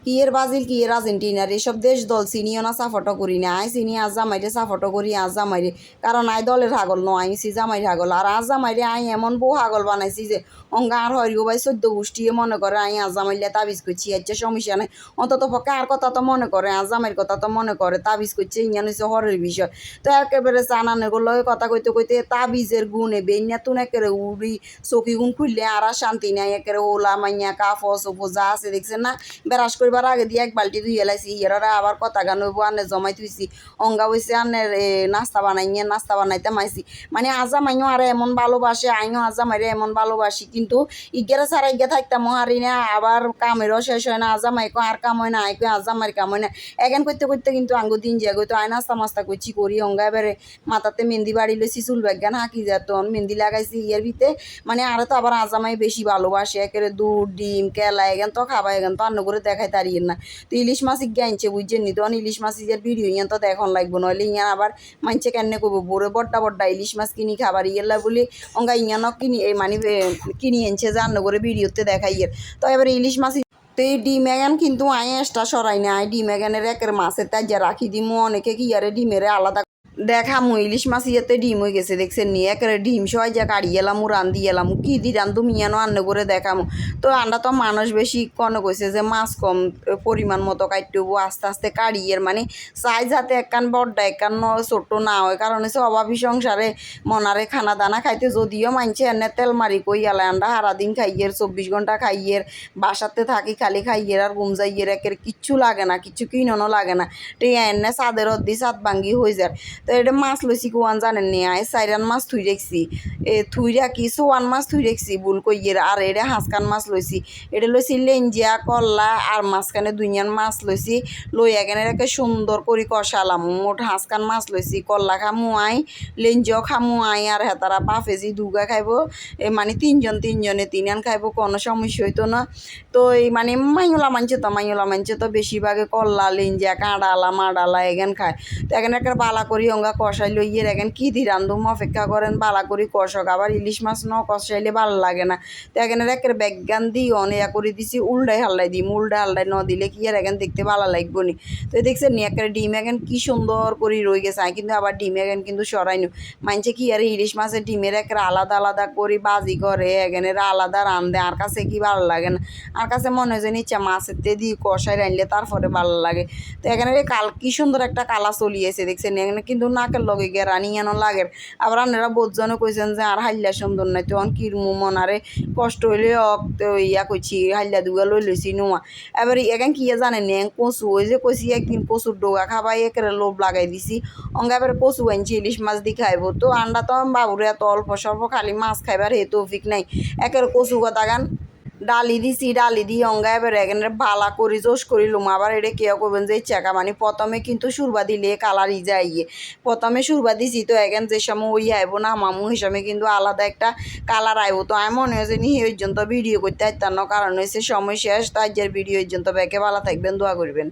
কি এর ব্রাজিল কি এর আর্জেন্টিনার এসব দেশ দল চিনিও না সাপোর্টও করি না আই চিনি আজ জামাইরে সাপোর্টও করি আজ জামাইরে কারণ আই দলের হাগল ন আইছি জামাইর হাগল আর আজ জামাইরে আই এমন বউ হাগল বানাইছি যে অঙ্গা আর হরিও ভাই 14 গোষ্ঠীয়ে মনে করে আই আজ জামাইলে তাবিজ করছি আচ্ছা সমস্যা নাই অন্তত পক্ষে আর কথা তো মনে করে আজ জামাইয়ের কথা তো মনে করে তাবিজ করছে ইয়ান হচ্ছে হরের বিষয় তো একেবারে চানানের গুলো কথা কইতে কইতে তাবিজের গুণে বেইনা তুন একেবারে উড়ি চকি গুণ খুললে আর শান্তি নাই একেবারে ওলা মাইয়া কাফ সোফো যা আছে দেখছেন না বেরাস করবার আগে দিয়ে এক বালতি ধুয়ে এলাইছি ইয়ারা আবার কথা গান হইব আনে জমাই থুইছি অঙ্গা হইছে আনের নাস্তা বানাইতে মাইছি মানে আজা মাইও আর এমন ভালোবাসে আইও আজা মাইরে এমন ভালোবাসি কিন্তু ইগেরা ছাড়া ইগে থাকতাম হারি না আবার কামেরও শেষ হয় না আজা মাইকো আর কাম হয় না আইকো আজা মারি কাম হয় না এখান করতে করতে কিন্তু আঙ্গু দিন যায় তো আয় নাস্তা মাস্তা করছি করি অঙ্গা এবারে মাথাতে মেহেন্দি বাড়ি লইছি চুল ব্যাগান হাঁকি যেত মেহেন্দি লাগাইছি ইয়ের ভিতরে মানে আরো তো আবার আজামাই বেশি ভালোবাসে একেবারে দুধ ডিম কেলা এখান তো খাবা এখান তো অন্য করে দেখাই তারিয়ে না তো ইলিশ মাছ ইগে আনছে বুঝছেন নি তখন ইলিশ মাছ ইয়ের ভিডিও ইয়ান তো দেখন লাগবো নইলে ইয়ান আবার মানছে কেনে করবো বড়ে বড্ডা ইলিশ মাছ কিনি খাবার ইয়েলা বলি অঙ্গা ইয়ানও কিনি মানে কিনি আনছে যে অন্য করে ভিডিওতে দেখাই তো এবার ইলিশ মাছ তো এই ডিম এগান কিন্তু আই এক্সট্রা সরাই না আই ডিম এগানের একের মাছের তাজা রাখি দিমু অনেকে কি আরে ডিমেরে আলাদা দেখামু ইলিশ মাছ ইয়েতে ডিম হয়ে গেছে দেখছেন নি একেবারে ডিম সবাই যা কাড়ি এলাম রান্ধি এলাম কি দি রান্ধু মিয়ানো আন্ন করে দেখামু তো আমরা তো মানুষ বেশি কনে কইছে যে মাছ কম পরিমাণ মতো কাটতে হবো আস্তে আস্তে কাড়িয়ের মানে চাই যাতে একখান বড্ডা একখান ছোট্ট না হয় কারণ হচ্ছে অভাবী সংসারে মনারে খানা দানা খাইতে যদিও মানছে এনে তেল মারি কই এলাই আমরা সারাদিন খাইয়ের 24 ঘন্টা খাইয়ের বাসাতে থাকি খালি খাইয়ের আর ঘুম যাইয়ের একের কিচ্ছু লাগে না কিচ্ছু কিননো লাগে না তো এনে চাঁদের অদ্দি চাঁদ ভাঙ্গি হয়ে যায় তো এটা মাছ লইছি কোয়ান জানেন নি আয় সাইরান মাছ থুই রেখছি থুই রাখি সোয়ান মাছ থুই রেখছি ভুল কইয়ের আর এটা হাঁসকান মাছ লইছি এটা লইছি লেঞ্জিয়া কল্লা আর মাঝখানে দুইয়ান মাছ লইছি লই এখানে রেখে সুন্দর করে কষালাম মোট হাঁসকান মাছ লইছি কল্লা খামু আই লেঞ্জিও খামু আই আর হেতারা বাফেজি দুগা খাইবো মানে তিনজনে তিনান খাইবো কোনো সমস্যা হইতো না তো এই মানে মাইলা মানছে তো বেশিরভাগে কল্লা লেঞ্জিয়া কাঁড়ালা মাডালা এখান খায় তো এখানে একটা বালা করি অঙ্গা কষাই লইয়ে এখান কি দি রান্ধুম অপেক্ষা করেন বালা করি কষক আবার ইলিশ মাছ ন কষাইলে ভালো লাগে না তো এখানে একটা ব্যাগান দিই অনেয়া করে দিছি উল্টাই হাল্লাই দিই হাল্লাই ন দিলে কি আর এখান দেখতে ভালো লাগবো নি তো দেখছেন নি একটা ডিম এখন কি সুন্দর করে রয়ে গেছে কিন্তু আবার ডিম এখন কিন্তু সরাইনি মানছে কি আর ইলিশ মাছের ডিমের একটা আলাদা করে বাজি করে এখানে আলাদা রান্ধে আর কাছে কি ভালো লাগে না আর কাছে মনে হয় যে নিচ্ছে মাছের তে দিয়ে কষাই রানলে তারপরে ভালো লাগে তো এখানে কি সুন্দর একটা কালা চলিয়েছে দেখছেন এখানে কিন্তু নাকের লগে গিয়ে রানিয়ানো লাগে আবার আপনারা বোধজনও কইছেন যে আর হাইল্লা সুন্দর নাই তখন কিরমু মনারে কষ্ট হইলে ইয়া কইছি হাইল্লা দুগা লইছি নোয়া এবার এখন কি জানেন কচু ওই যে কইছি একদিন কচুর ডোগা খাবাই একেবারে লোভ লাগাই দিছি অঙ্গা এবার কচু আনছি ইলিশ মাছ দিয়ে খাইবো তো আন্ডা তো বাবুরে এত অল্প স্বল্প খালি মাছ খাইবার হে তৌফিক নাই একেবারে কচু কথা গান ডালি দিছি ডালি দিয়ে অঙ্গা এবার এখানে ভালা করি জোশ করি লুম আবার এটা কেউ করবেন যে চাকা মানে প্রথমে কিন্তু সুরবা দিলে কালারই যাইয়ে প্রথমে সুরবা দিছি তো এখন যে সময় ওই আইব না মামু হিসাবে কিন্তু আলাদা একটা কালার আইব তো আমি মনে হয়েছে নি ওই জন্য ভিডিও করতে পারতাম না কারণ হয়েছে সময় শেষ তো আজকের ভিডিও ওই জন্য ব্যাকে ভালো থাকবেন দোয়া করবেন।